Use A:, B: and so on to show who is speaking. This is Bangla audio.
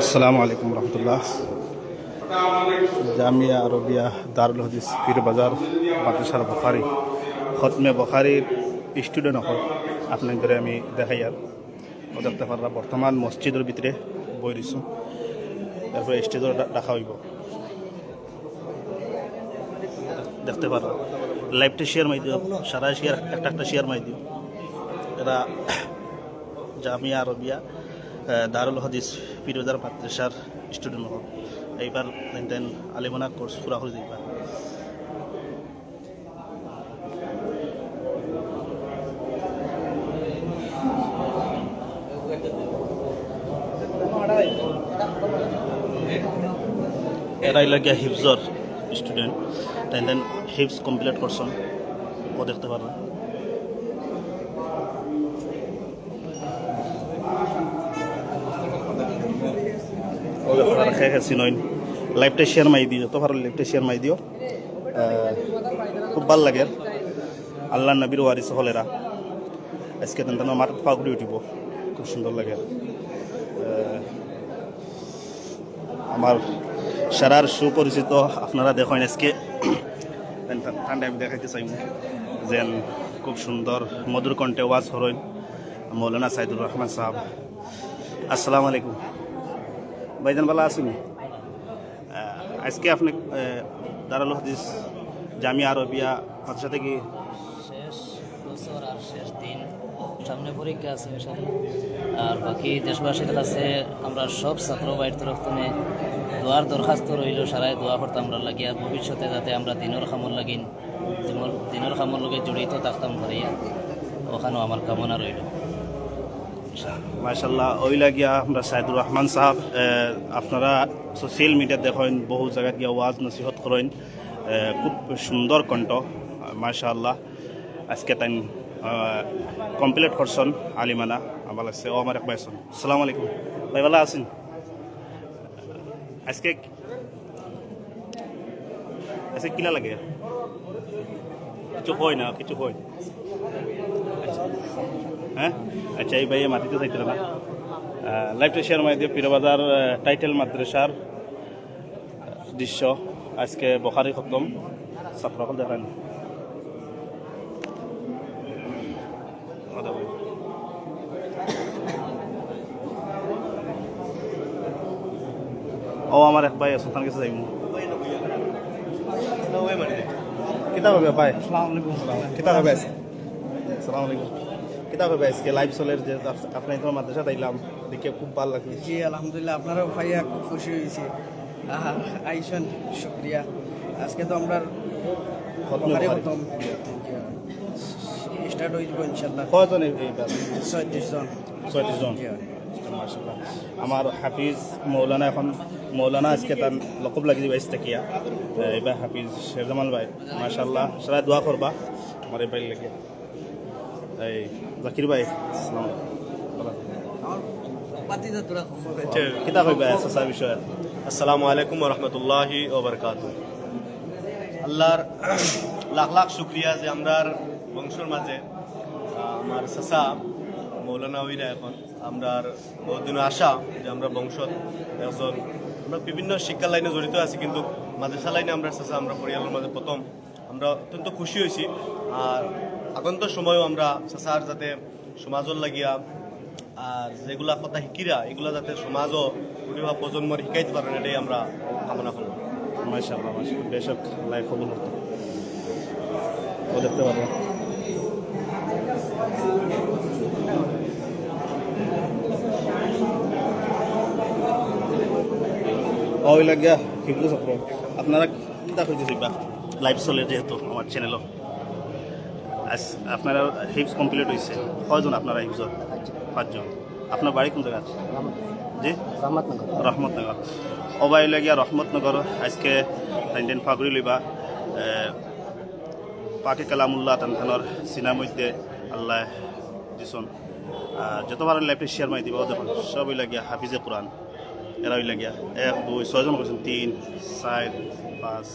A: আসসালামু আলাইকুম রহমতুল্লাহ। জামিয়া আরবিয়া দারুল হাদিস পীর বাজার মাদ্রাসার বুখারি খতমে বুখারির স্টুডেন্ট হল আপনাদের আমি দেখাই আর দেখতে পারলাম বর্তমান মসজিদের ভিতরে বই দিছো, তারপরে স্টেজও রাখা হইব। দেখতে পারলাম লাইভটা শেয়ার মাই দিও, সারা শেয়ার একটা একটা শেয়ার মাই দিও। এরা জামিয়া আরবিয়া দারুল হাদিস পীর বাজার মাদ্রাসার স্টুডেন্ট হল। এইবার দেন আলিমানা কোর্স পুরা হয়ে যাইবা। এরাই লাগিয়া হিফজর স্টুডেন্ট, তাই দেন হিফজ কমপ্লিট করছেন ও দেখতে পারবেন। ও দেখতে খেয়ে খেয়েছি নয়। লাইভটা শেয়ার মাই দিও, যত ভালো লাইভটা শেয়ার মাই দিও। খুব ভাল লাগে আল্লাহ নবীর ওয়ারিস হলেরা আজকে তেন আমার পাগুড়ি উঠিব, খুব সুন্দর লাগে। আমার সারার সুপরিচিত আপনারা দেখেন আজকে ঠান্ডা আমি দেখাইতে চাইব যেন খুব সুন্দর মধুর কণ্ঠে ওয়াজ হরইন মৌলানা সাইদুর রহমান সাহেব। আসসালামু আলাইকুম ভাইজান, ভালো আছেন? আজকে আপনি দারুল হাদিস জামিয়া আরবিয়া মাদ্রাসা থেকে
B: শেষ বছর আর শেষ দিন, সামনে পরীক্ষা আছে আর বাকি দেশবাসীর কাছে আমরা সব ছাত্র ভাইয়ের তরফ থেকে দোয়ার দরখাস্ত রইল, সারাই দোয়া করতাম আমরা লাগিয়া ভবিষ্যতে যাতে আমরা দিনের খামর লাগিন দিনের খামর লগে জড়িত থাকতাম পারিয়া, ওখানেও আমার কামনা রইল।
A: মাশাল্লাহ। ওই লাগিয়া আমরা সাইদুর রহমান সাহেব আপনারা সোশ্যাল মিডিয়া দেখেন, বহু জায়গায় গিয়া ওয়াজ নসিহত করেন, খুব সুন্দর কণ্ঠ মাশাল্লাহ। আজকে তাই কমপ্লিট করছেন আলিমানা, আমার লাগছে ও আমার এক ভাই আছেন। আসসালামু আলাইকুম ভাই, ভালো আছেন? আজকে আজকে কিলা লাগে কিছু হয় না, কিছু হয় হ্যাঁ। আচ্ছা, এই ভাই মাটিতে চাইছিল না। লাইভটা শেয়ার মাই দিয়ে পীরবাজার টাইটেল মাদ্রাসার দৃশ্য আজকে বুখারি খতম ছাত্রসকল দেখান। ও আমার এক ভাই সুলতান কাছে যাইব কিতাব হবে ভাই। কিতাব হবে আসসালামু আলাইকুম। কিতাব হবে আজকে লাইভ চলের যে আপনি তোমার মাদ্রাসা তাইলাম দেখে খুব ভালো লাগছে।
C: জি আলহামদুলিল্লাহ, আপনারাও ভাইয়া খুব খুশি হয়েছে। আইসন শুক্রিয়া। আজকে তো আমরা প্রথম স্টার্ট হয়ে যাব ইনশাল্লাহ।
A: কয়জন এইবার?
C: 36 জন।
A: 36 জন মাশাআল্লাহ। আমার হাফিজ মৌলানা, এখন মৌলানা আজকে তার লকব লাগি যাবে ইস্তাকিয়া, এবার হাফিজ শেরজামাল ভাই মাশাআল্লাহ। সারা দোয়া করবা আমার এই ভাই লাগে। এই জাকির ভাই কিতাব হইবে এসএসআর বিষয়ে।
D: আসসালামু আলাইকুম রহমতুল্লাহি ও বারাকাতুহু। আল্লাহর লাখ লাখ শুক্রিয়া যে আমরার বংশর মাঝে আমার চাচা মৌলানা হইরা এখন আমরার বহুদিন আশা যে আমরা বংশত একজন, আমরা বিভিন্ন শিক্ষা লাইনে জড়িত আছি, কিন্তু মাদ্রাসা লাইনে আমরা চাচা আমরা পরিয়ালের মাঝে প্রথম। আমরা অত্যন্ত খুশি হয়েছি আর আগন্ত সময়ও আমরা চাচার যাতে সমাজর লাগিয়া আর যেগুলা কথা শিকিরা এগুলা যাতে সমাজও উঠিবা প্রজন্মর শিকাইতে পারেন, এটাই আমরা কামনা করব।
A: মাশাআল্লাহ মাশাআল্লাহ, বেশক লাইফ কবুল হতো। ও দেখতে পারবো ওই লাগিয়া হিফজ ছাত্র। আপনারা কিতাব হইতেছে লাইভ চলে যেহেতু আমার চ্যানেলও। আপনারা হিফজ কমপ্লিট হয়েছে কয়জন? আপনারা হিফজত 5 জন। আপনার বাড়ি কোন জায়গা? জি রহমতনগর। ওবাই লাগিয়া রহমতনগর আজকে ইন্ডিয়ান ফাগুড়ি লইবা পাকে কালামুল্লাহ তানখানোর সিনার মধ্যে আল্লাহ দিছন। যতবার লাইফে শেয়ার মাই দিব দেখুন সবই লাগিয়া হাফিজে কোরআন। এরা ওই লাগিয়া 1 2 6 জন করছেন, 3 4 5।